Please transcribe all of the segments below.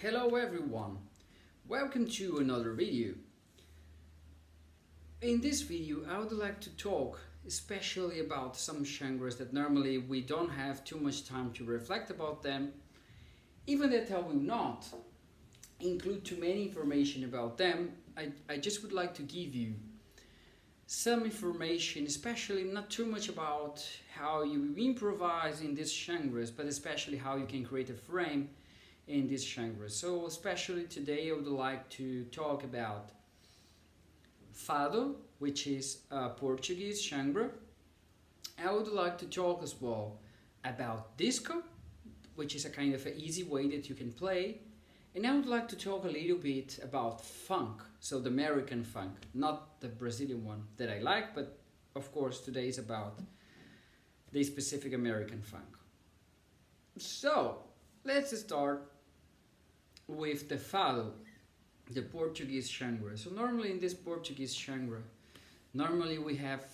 Hello everyone, welcome to another video. In this video I would like to talk especially about some genres that normally we don't have too much time to reflect about them, even that I will not include too many information about them. I just would like to give you some information, especially not too much about how you improvise in these genres, but especially how you can create a frame in this genre. So especially today I would like to talk about fado, which is a Portuguese genre. I would like to talk as well about disco, which is a kind of an easy way that you can play. And I would like to talk a little bit about funk, so the American funk, not the Brazilian one that I like, but of course today is about the specific American funk. So let's start with the fado, the Portuguese genre. So normally in this Portuguese genre, normally we have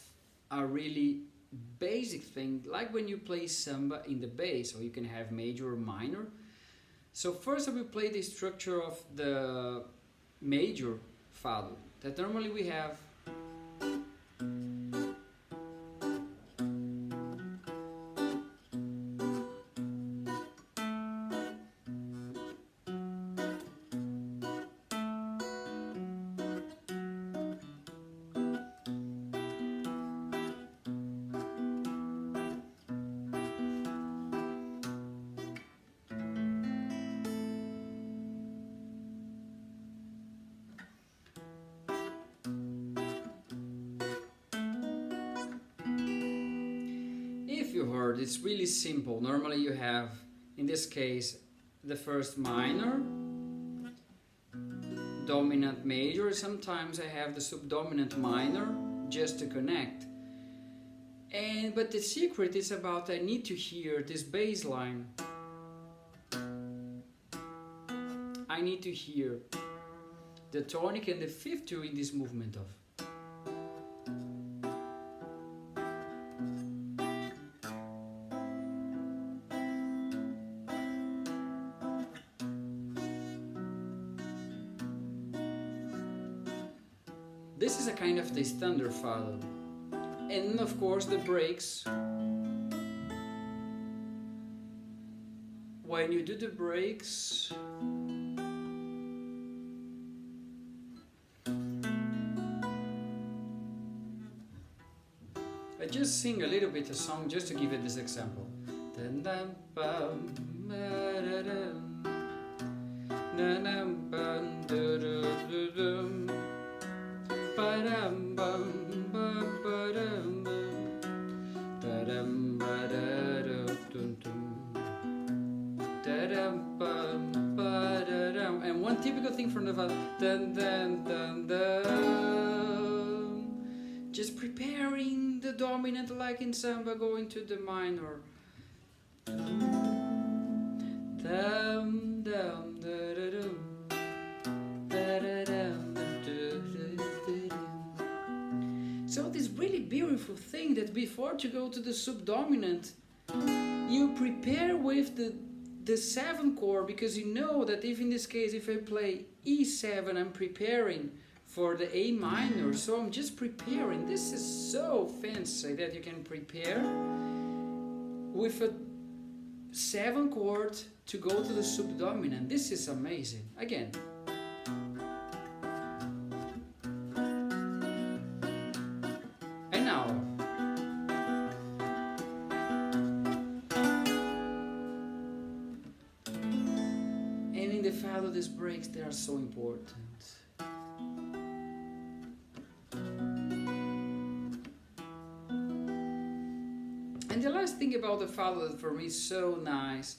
a really basic thing, like when you play samba in the bass, or you can have major or minor. So first I will play the structure of the major fado, that normally we have you heard, it's really simple. Normally you have, in this case, the first minor, dominant major. Sometimes I have the subdominant minor just to connect. But the secret is about I need to hear this bass line. I need to hear the tonic and the fifth two in this movement of. This is a kind of the standard fado, and of course the breaks. When you do the breaks, I just sing a little bit a song just to give it this example. And one typical thing from the fado, just preparing the dominant like in samba going to the minor. So this really beautiful thing that before to go to the subdominant, you prepare with the 7th chord, because you know that if in this case if I play E7, I'm preparing for the A minor, so I'm just preparing. This is so fancy that you can prepare with a 7th chord to go to the subdominant. This is amazing. Again. And now. And in the fado, these breaks, they are so important. And the last thing about the fado that for me is so nice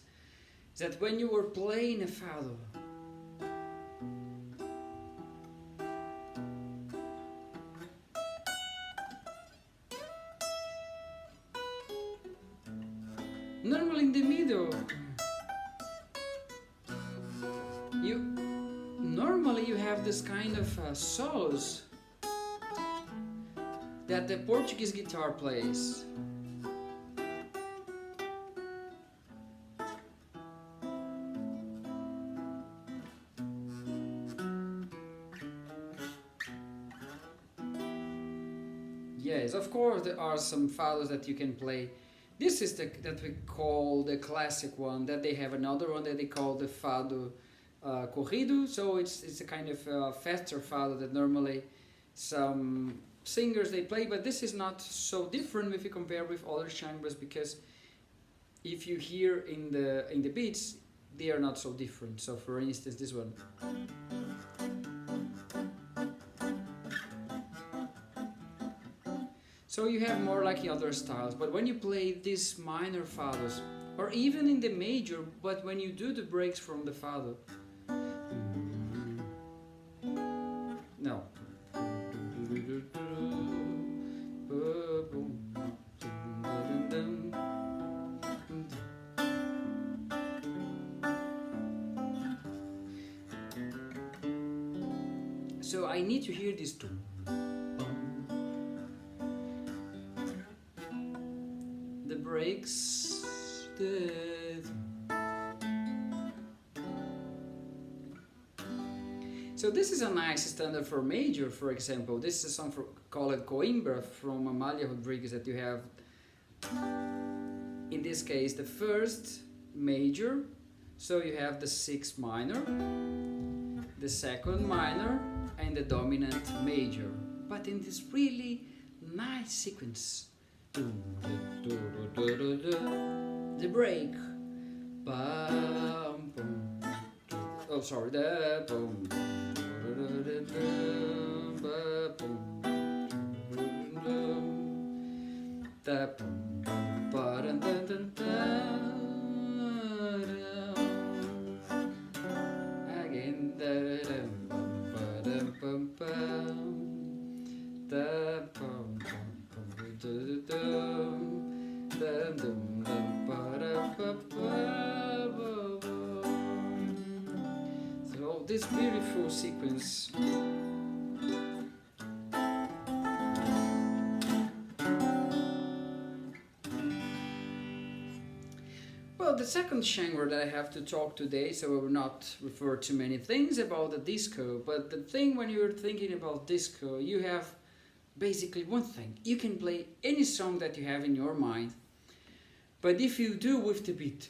is that when you were playing a fado, normally in the middle, you have this kind of solos that the Portuguese guitar plays. Yes, of course there are some fados that you can play. This is the that we call the classic one. That they have another one that they call the fado corrido. So it's a kind of faster fado that normally some singers they play. But this is not so different if you compare with other genres, because if you hear in the beats, they are not so different. So for instance, this one. So you have more like the other styles, but when you play these minor fados, or even in the major, but when you do the breaks from the fado, no. So I need to hear these two. The breaks. So this is a nice standard for major, for example. This is a song called Coimbra from Amalia Rodriguez that you have, in this case, the first major. So you have the sixth minor, the second minor, and the dominant major, but in this really nice sequence. The break. Oh, sorry. The boom. The again so this beautiful sequence. Well, the second genre that I have to talk today, so I will not refer to many things about the disco, but the thing when you're thinking about disco, you have basically one thing. You can play any song that you have in your mind, but if you do with the beat,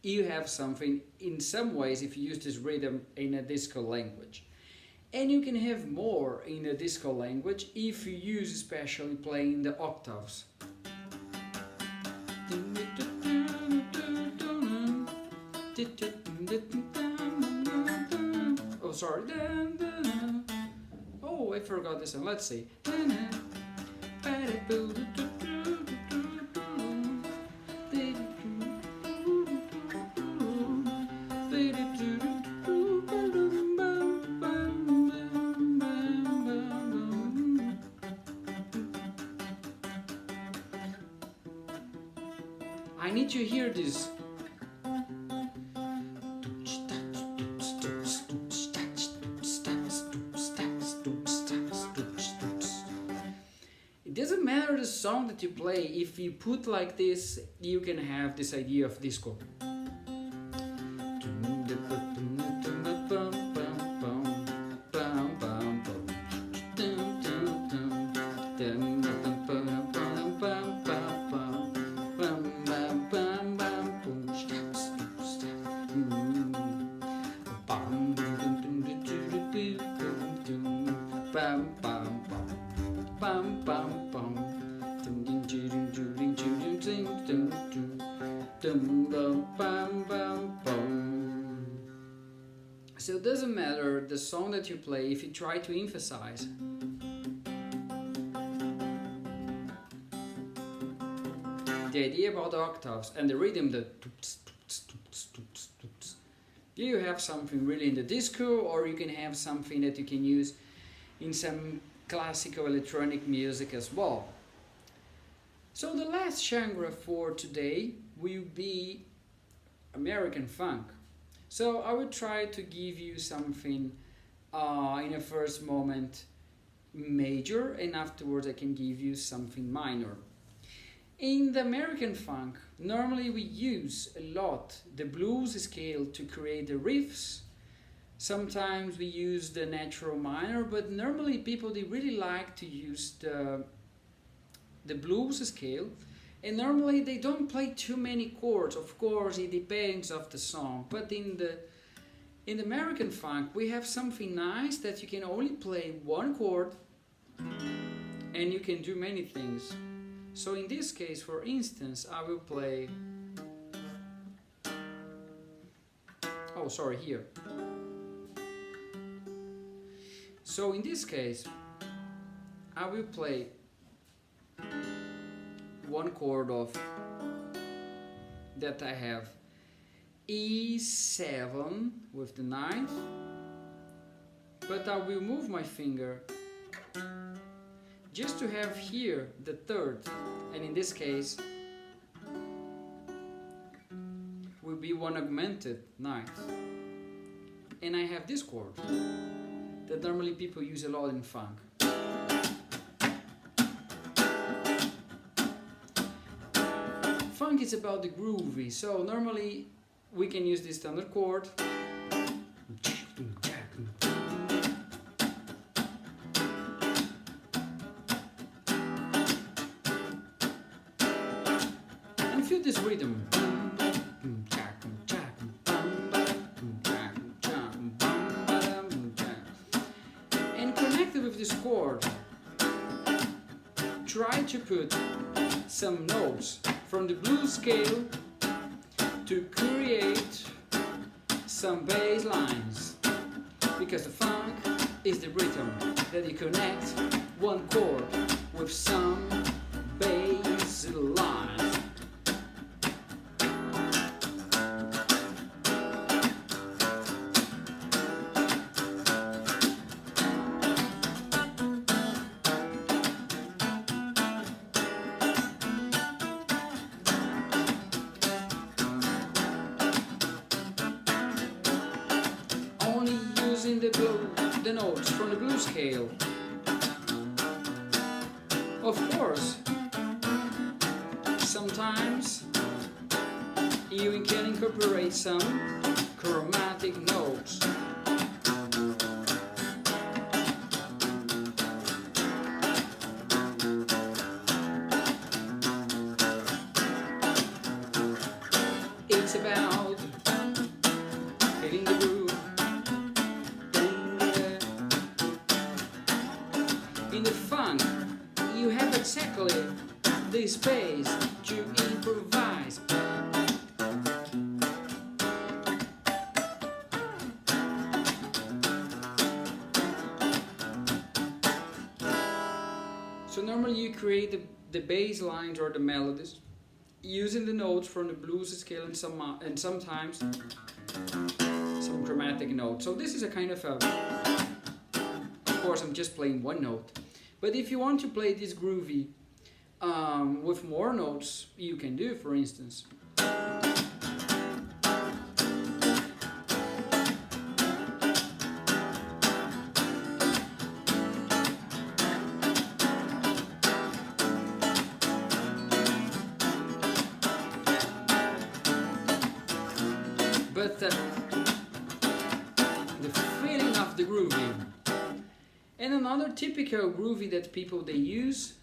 you have something in some ways if you use this rhythm in a disco language. And you can have more in a disco language if you use especially playing the octaves. Oh, sorry. Oh, I forgot this one. Let's see. I need to hear this. It doesn't matter the song that you play, if you put like this, you can have this idea of disco. So it doesn't matter the song that you play if you try to emphasize. The idea about the octaves and the rhythm, the you have something really in the disco, or you can have something that you can use in some classical electronic music as well. So the last genre for today will be American funk. So I will try to give you something in a first moment major, and afterwards I can give you something minor. In the American funk, normally we use a lot the blues scale to create the riffs. Sometimes we use the natural minor, but normally people, they really like to use the blues scale, and normally they don't play too many chords. Of course, it depends of the song, but in the American funk we have something nice that you can only play one chord and you can do many things. So in this case, for instance, I will play, oh sorry, here. So in this case, I will play one chord of that I have E7 with the ninth, but I will move my finger just to have here the third, and in this case will be one augmented ninth, and I have this chord that normally people use a lot in funk. Funk is about the groovy, so normally we can use this standard chord. And feel this rhythm. And connected with this chord, try to put some notes from the blues scale to create some bass lines, because the funk is the rhythm that you connect one chord with some bass lines. The notes from the blues scale. Of course, sometimes you can incorporate some chromatic notes. It's about feeling the groove. In the funk, you have exactly the space to improvise. So normally you create the bass lines or the melodies using the notes from the blues scale and sometimes some chromatic notes. So this is a kind of a, of course I'm just playing one note, but if you want to play this groovy with more notes, you can do, for instance. But the feeling of the groovy. And another typical groovy that people they use,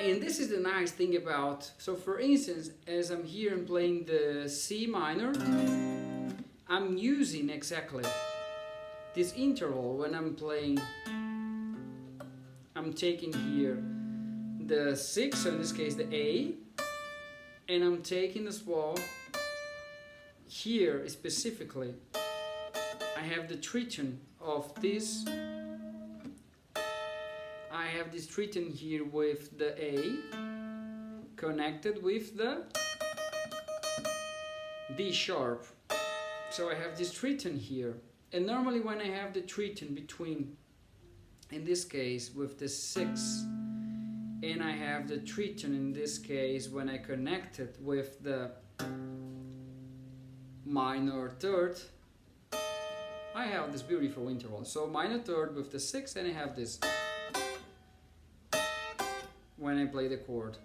and this is the nice thing about, so for instance, as I'm here and playing the C minor, I'm using exactly this interval when I'm playing. I'm taking here the 6, so in this case the A, and I'm taking as well here specifically, I have the tritone of this. I have this tritone here with the A connected with the D sharp. So I have this tritone here. And normally when I have the tritone between in this case with the 6, and I have the tritone in this case when I connect it with the minor third, I have this beautiful interval. So minor third with the 6, and I have this when I play the chord.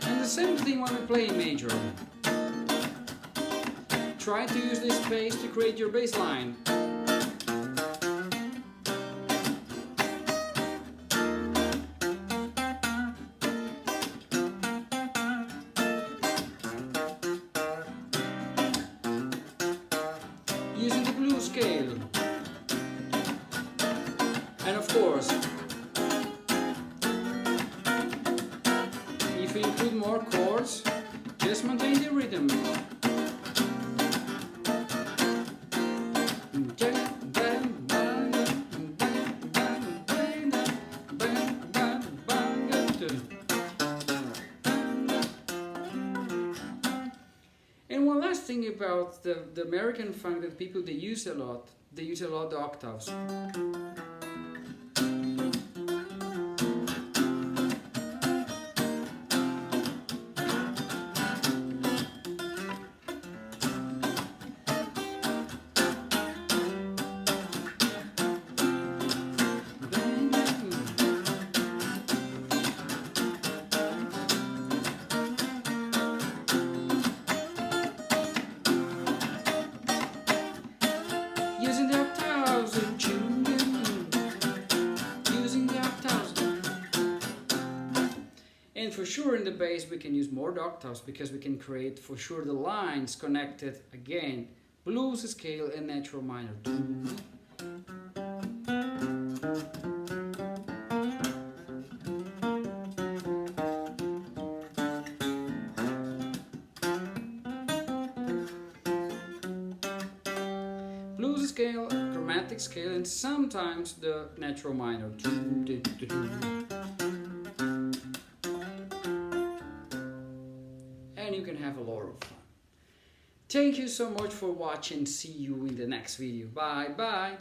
And the same thing when we play major. Try to use this space to create your bass line. Using the blues scale. And of course, if you include more chords, just maintain the rhythm. And one last thing about the American funk that people they use a lot the octaves. Using the octaves and using the octaves. And for sure in the bass we can use more the octaves because we can create for sure the lines connected again, blues scale and natural minor. Blues scale, chromatic scale, and sometimes the natural minor. And you can have a lot of fun. Thank you so much for watching. See you in the next video. Bye bye.